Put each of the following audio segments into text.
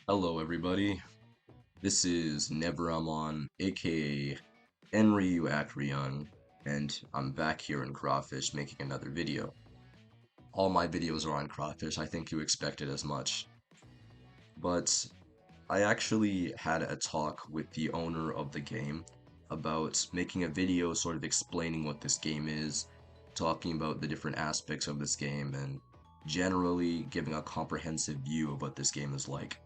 Hello everybody, this is Never I'm On, aka Enryu Acryung, and I'm back here in Crawfish making another video. All my videos are on Crawfish, I think you expected as much. But I actually had a talk with the owner of the game about making a video sort of explaining what this game is, talking about the different aspects of this game, and generally giving a comprehensive view of what this game is like.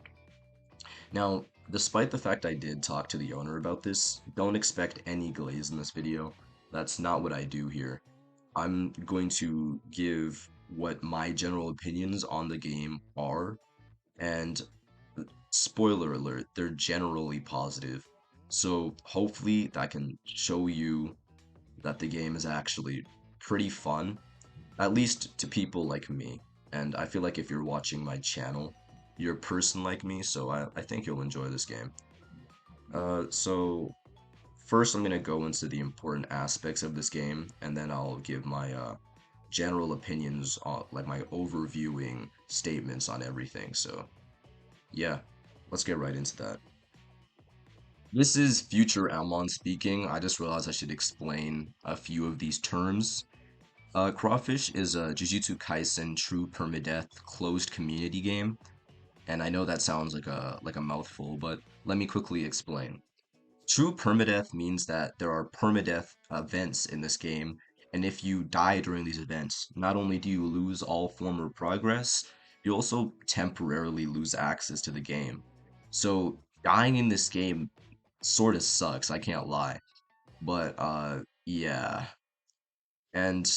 Now, despite the fact I did talk to the owner about this, don't expect any glaze in this video. That's not what I do here. I'm going to give what my general opinions on the game are, and spoiler alert, they're generally positive. So hopefully that can show you that the game is actually pretty fun, at least to people like me. And I feel like if you're watching my channel, you're a person like me, so I think you'll enjoy this game. So first I'm gonna go into the important aspects of this game, and then I'll give my general opinions on, like my overviewing statements on everything. So yeah, let's get right into that. This is future Almon speaking. I just realized I should explain a few of these terms. Crawfish is a Jujutsu Kaisen true permadeath closed community game, and I know that sounds like a mouthful, but let me quickly explain. True permadeath means that there are permadeath events in this game, and if you die during these events, not only do you lose all former progress, you also temporarily lose access to the game. So dying in this game sort of sucks, I can't lie. But yeah. And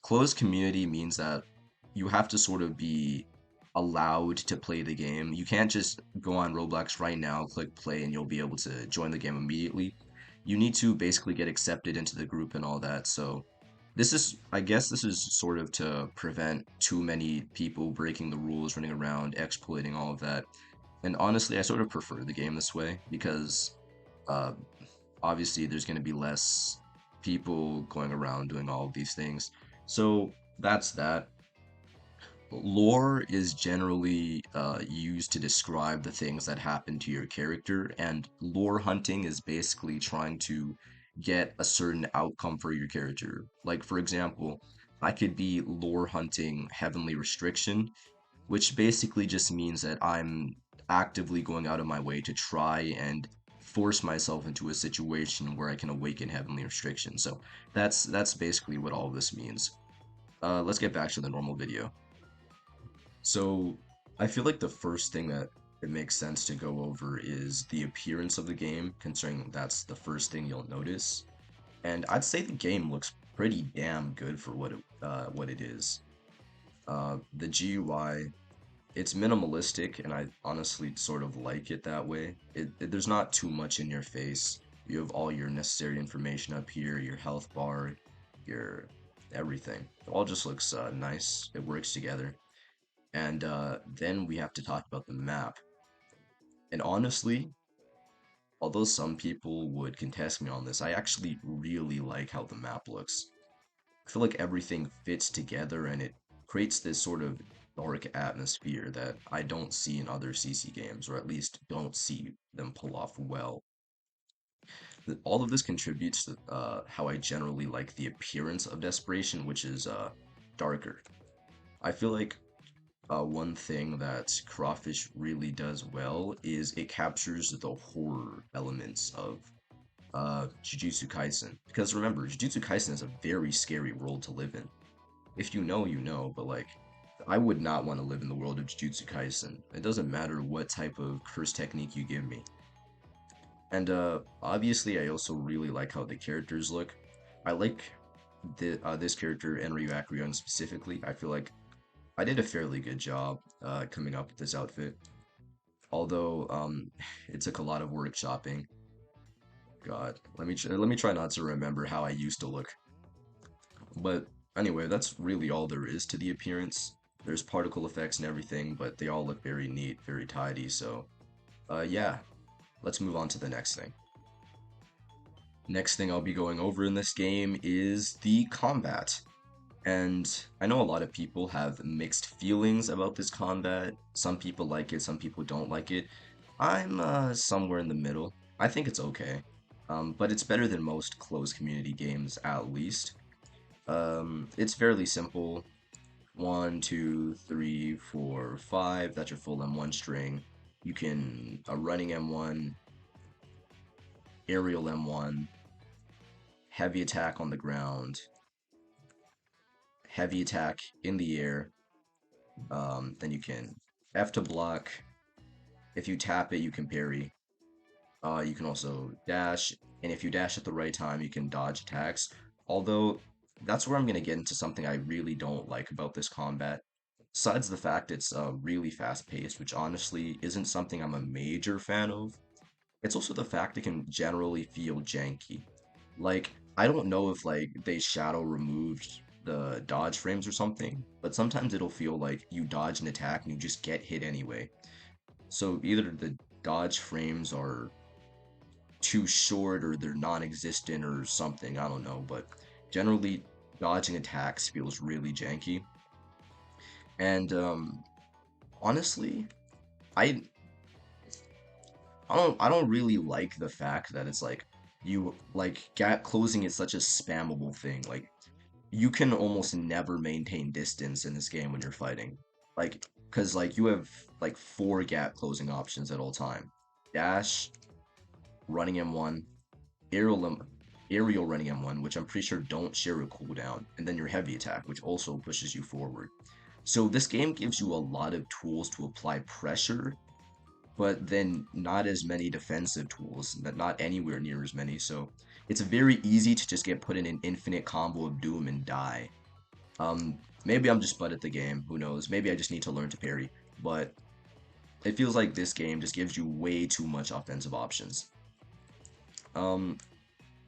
closed community means that you have to sort of be allowed to play the game. You can't just go on Roblox right now, click play, and you'll be able to join the game immediately. You need to basically get accepted into the group and all that. So this is, I guess this is sort of to prevent too many people breaking the rules, running around, exploiting all of that. And honestly, I sort of prefer the game this way because uh, obviously there's going to be less people going around doing all of these things. So that's that. Lore is generally used to describe the things that happen to your character, and lore hunting is basically trying to get a certain outcome for your character. Like, for example, I could be lore hunting Heavenly Restriction, which basically just means that I'm actively going out of my way to try and force myself into a situation where I can awaken Heavenly Restriction. So that's basically what all of this means. Let's get back to the normal video. So I feel like the first thing that it makes sense to go over is the appearance of the game, considering that's the first thing you'll notice. And I'd say the game looks pretty damn good for what it is. The GUI, it's minimalistic, and I honestly sort of like it that way. There's not too much in your face. You have all your necessary information up here, your health bar, your everything. It all just looks nice. It works together. And then we have to talk about the map. And honestly, although some people would contest me on this, I actually really like how the map looks. I feel like everything fits together and it creates this sort of dark atmosphere that I don't see in other CC games, or at least don't see them pull off well. All of this contributes to how I generally like the appearance of Desperation, which is darker. I feel like one thing that Crawfish really does well is it captures the horror elements of Jujutsu Kaisen. Because remember, Jujutsu Kaisen is a very scary world to live in. If you know, you know, but like, I would not want to live in the world of Jujutsu Kaisen. It doesn't matter what type of curse technique you give me. And obviously, I also really like how the characters look. I like this character, Enryu Acryung specifically. I feel like I did a fairly good job coming up with this outfit. Although it took a lot of workshopping. God, let me try not to remember how I used to look. But anyway, that's really all there is to the appearance. There's particle effects and everything, but they all look very neat, very tidy. So, yeah, let's move on to the next thing. Next thing I'll be going over in this game is the combat. And I know a lot of people have mixed feelings about this combat. Some people like it, some people don't like it. I'm somewhere in the middle. I think it's okay. But it's better than most closed community games at least. It's fairly simple. One, two, three, four, five. That's your full M1 string. You can a running M1, aerial M1, heavy attack on the ground, heavy attack in the air. Then you can F to block. If you tap it, you can parry. You can also dash, and if you dash at the right time, you can dodge attacks. Although, that's where I'm going to get into something I really don't like about this combat. Besides the fact it's really fast paced, which honestly isn't something I'm a major fan of, it's also the fact it can generally feel janky. Like, I don't know if like they shadow removed the dodge frames or something, but sometimes it'll feel like you dodge an attack and you just get hit anyway. So either the dodge frames are too short or they're non-existent or something, I don't know, but generally dodging attacks feels really janky. And honestly, I I don't really like the fact that it's like you like gap closing is such a spammable thing. Like you can almost never maintain distance in this game when you're fighting. Like because like you have like four gap closing options at all time. Dash, running M1, aerial M aerial running M1, which I'm pretty sure don't share a cooldown, and then your heavy attack, which also pushes you forward. So this game gives you a lot of tools to apply pressure, but then not as many defensive tools, not anywhere near as many. So it's very easy to just get put in an infinite combo of doom and die. Maybe I'm just butt at the game, who knows? Maybe I just need to learn to parry, but it feels like this game just gives you way too much offensive options. Um,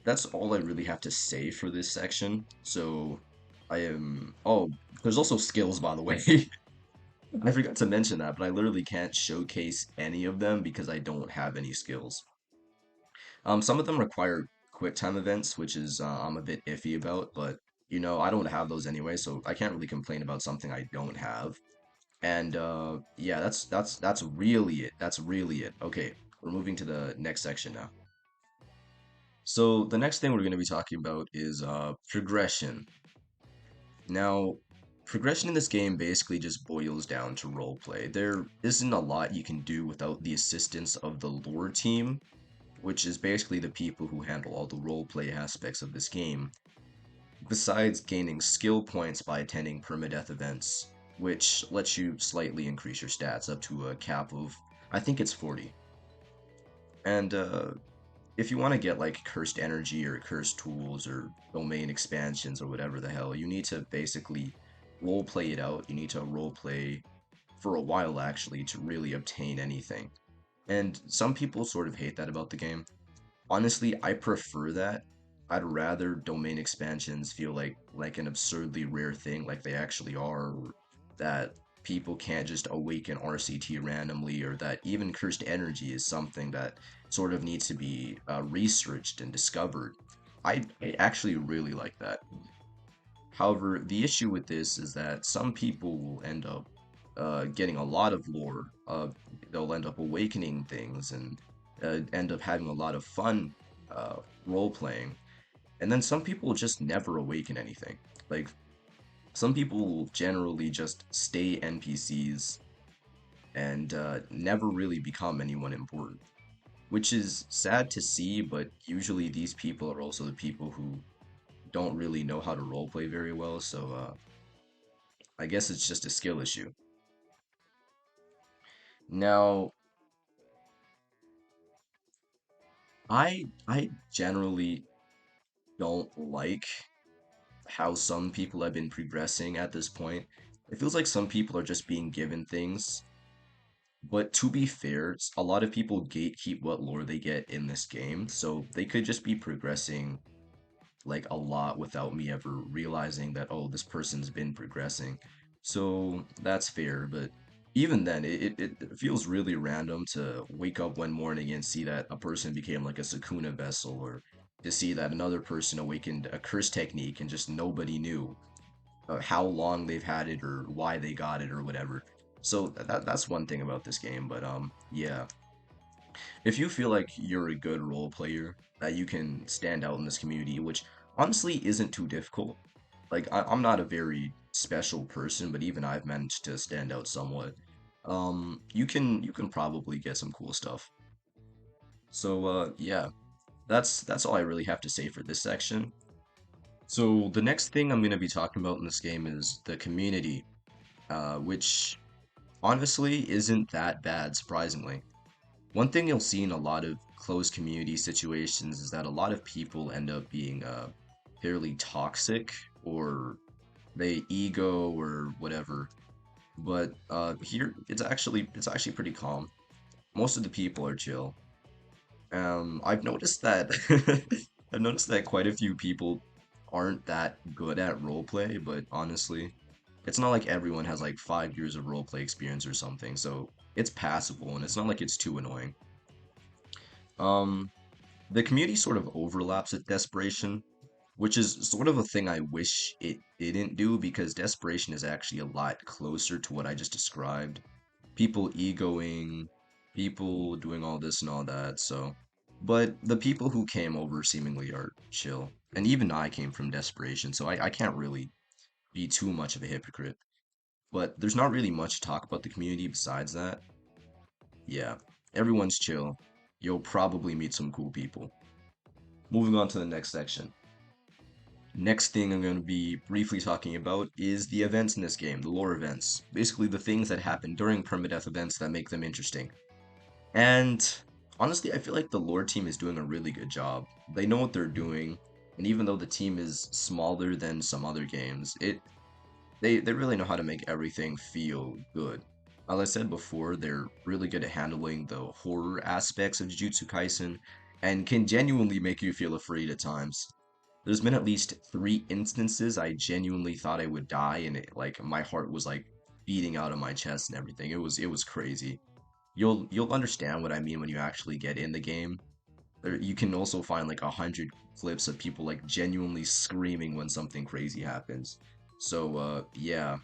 that's all I really have to say for this section. So I am. Oh, there's also skills, by the way. I forgot to mention that, but I literally can't showcase any of them because I don't have any skills. Some of them require quick time events, which is I'm a bit iffy about, but I don't have those anyway, so I can't really complain about something I don't have. And yeah, that's really it. That's really it. Okay, we're moving to the next section now. So the next thing we're going to be talking about is progression. Now, progression in this game basically just boils down to roleplay. There isn't a lot you can do without the assistance of the lore team, which is basically the people who handle all the roleplay aspects of this game, besides gaining skill points by attending permadeath events, which lets you slightly increase your stats up to a cap of, I think it's 40. And if you want to get like cursed energy or cursed tools or domain expansions or whatever the hell, you need to basically role play it out. You need to role play for a while actually to really obtain anything. And some people sort of hate that about the game. Honestly, I prefer that. I'd rather domain expansions feel like an absurdly rare thing, like they actually are, or that people can't just awaken RCT randomly, or that even cursed energy is something that sort of needs to be researched and discovered. I actually really like that. However, the issue with this is that some people will end up getting a lot of lore. They'll end up awakening things and end up having a lot of fun uh, role playing. And then some people just never awaken anything. Like, some people will generally just stay NPCs and never really become anyone important. Which is sad to see, but usually these people are also the people who don't really know how to roleplay very well, so I guess it's just a skill issue. Now, I generally don't like how some people have been progressing at this point. It feels like some people are just being given things, but to be fair, a lot of people gatekeep what lore they get in this game, so they could just be progressing like a lot without me ever realizing that, oh, this person's been progressing. So that's fair, but even then, it feels really random to wake up one morning and see that a person became like a Sakuna vessel, or to see that another person awakened a curse technique and just nobody knew. how long they've had it or why they got it or whatever. So that's one thing about this game. But yeah, if you feel like you're a good role player, that you can stand out in this community, which honestly isn't too difficult. Like I'm not a very special person, but even I've managed to stand out somewhat. You can probably get some cool stuff. So yeah, that's all I really have to say for this section. So the next thing I'm going to be talking about in this game is the community, which honestly isn't that bad, surprisingly. One thing you'll see in a lot of closed community situations is that a lot of people end up being fairly toxic, or they ego or whatever. But here it's actually pretty calm. Most of the people are chill. I've noticed that I've noticed that quite a few people aren't that good at roleplay, but honestly, it's not like everyone has like 5 years of roleplay experience or something, so it's passable and it's not like it's too annoying. Um, the community sort of overlaps with desperation, which is sort of a thing I wish it didn't do because desperation is actually a lot closer to what I just described. People egoing, people doing all this and all that, so. But the people who came over seemingly are chill. And even I came from desperation, so I can't really be too much of a hypocrite. But there's not really much to talk about the community besides that. Yeah, everyone's chill. You'll probably meet some cool people. Moving on to the next section. Next thing I'm going to be briefly talking about is the events in this game, the lore events. Basically, the things that happen during permadeath events that make them interesting. And honestly, I feel like the lore team is doing a really good job. They know what they're doing, and even though the team is smaller than some other games, they really know how to make everything feel good. As I said before, they're really good at handling the horror aspects of Jujutsu Kaisen and can genuinely make you feel afraid at times. There's been at least 3 instances I genuinely thought I would die, and like my heart was like beating out of my chest and everything. It was crazy. You'll understand what I mean when you actually get in the game. You can also find like 100 clips of people like genuinely screaming when something crazy happens. So yeah.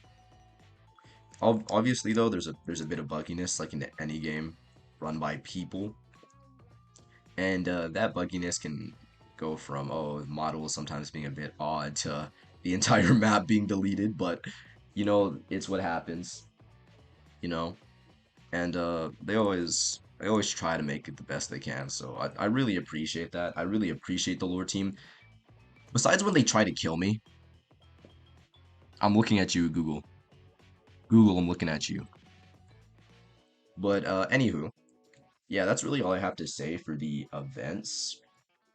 Obviously though, there's a bit of bugginess like in any game run by people, and that bugginess can go from models sometimes being a bit odd to the entire map being deleted, but it's what happens, you know. And they always try to make it the best they can. So I really appreciate that. I really appreciate the lore team. Besides when they try to kill me, I'm looking at you, Google. Google, I'm looking at you. But anywho, yeah, that's really all I have to say for the events.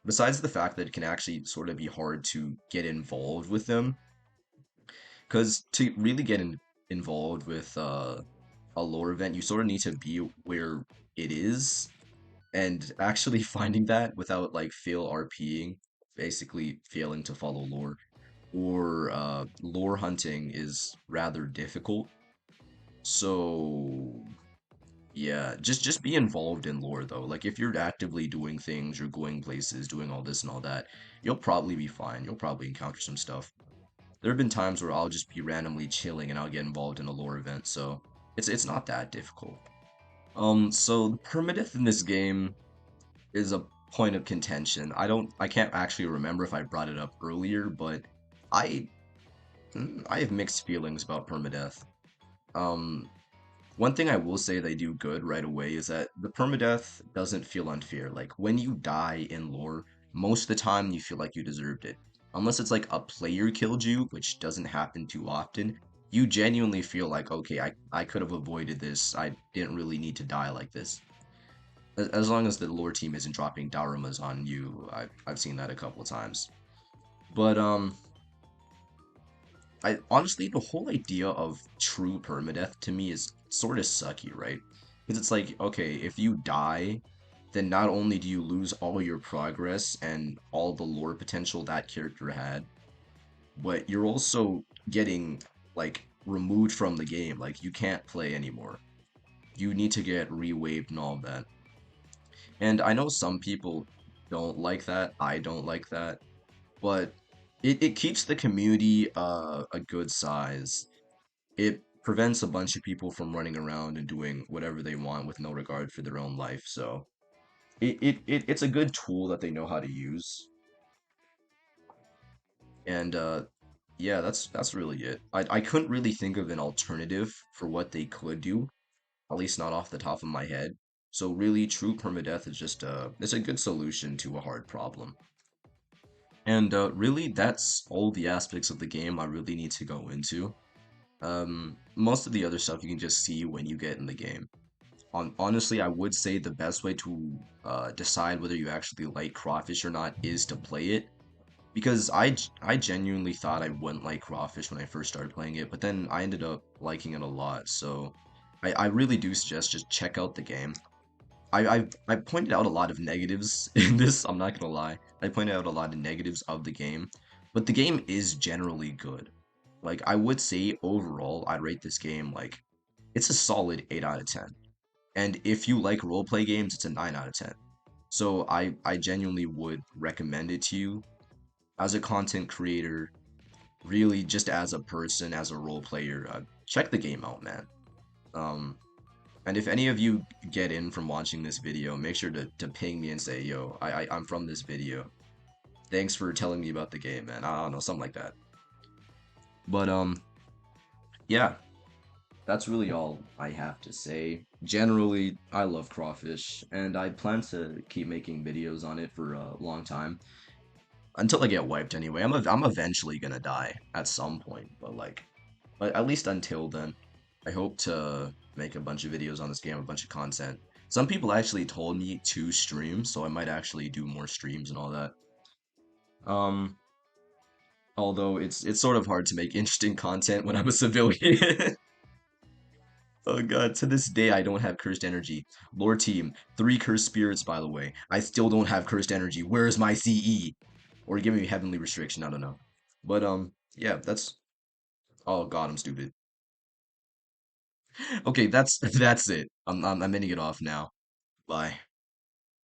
Besides the fact that it can actually sort of be hard to get involved with them, because to really involved with a lore event, you sort of need to be where it is, and actually finding that without like fail RPing, basically failing to follow lore, or lore hunting is rather difficult. So yeah, just be involved in lore though. Like if you're actively doing things, you're going places, doing all this and all that, you'll probably be fine. You'll probably encounter some stuff. There have been times where I'll just be randomly chilling and I'll get involved in a lore event, so it's not that difficult. So the permadeath in this game is a point of contention. I can't actually remember if I brought it up earlier, but I I have mixed feelings about permadeath. Um, One thing I will say they do good right away is that the permadeath doesn't feel unfair. Like when you die in lore, most of the time you feel like you deserved it. Unless it's like a player killed you, which doesn't happen too often, you genuinely feel like, okay, I could have avoided this. I didn't really need to die like this. As long as the lore team isn't dropping Darumas on you, I've seen that a couple of times. But I honestly, the whole idea of true permadeath to me is sort of sucky, right? Because it's like, okay, if you die, then not only do you lose all your progress and all the lore potential that character had, but you're also getting like removed from the game. Like you can't play anymore. You need to get re-waived and all of that. And I know some people don't like that. I don't like that. But it keeps the community a good size. It prevents a bunch of people from running around and doing whatever they want with no regard for their own life. So it's a good tool that they know how to use. And yeah, that's really it. I couldn't really think of an alternative for what they could do, at least not off the top of my head. So really, true permadeath is just it's a good solution to a hard problem. And really, that's all the aspects of the game I really need to go into. Most of the other stuff you can just see when you get in the game. Honestly, I would say the best way to decide whether you actually like Crawfish or not is to play it. Because I genuinely thought I wouldn't like Crawfish when I first started playing it, but then I ended up liking it a lot. So I really do suggest just check out the game. I pointed out a lot of negatives in this, I'm not gonna lie. I pointed out a lot of negatives of the game, but the game is generally good. Like, I would say overall, I'd rate this game like it's a solid 8 out of 10. And if you like roleplay games, it's a 9 out of 10. So I genuinely would recommend it to you as a content creator, really just as a person, as a role player. Check the game out, man. Um, and if any of you get in from watching this video, make sure to ping me and say, yo, I'm from this video. Thanks for telling me about the game, man. I don't know, something like that. But yeah, that's really all I have to say. Generally, I love Crawfish, and I plan to keep making videos on it for a long time. Until I get wiped anyway. I'm eventually gonna die at some point, but at least until then, I hope to make a bunch of videos on this game, a bunch of content. Some people actually told me to stream, so I might actually do more streams and all that. Um, although it's sort of hard to make interesting content when I'm a civilian. Oh god, to this day I don't have cursed energy. Lore team, 3 cursed spirits by the way. I still don't have cursed energy. Where is my CE? Or give me heavenly restriction, I don't know. But yeah, that's oh god, I'm stupid. Okay, that's that's it. I'm ending it off now. Bye.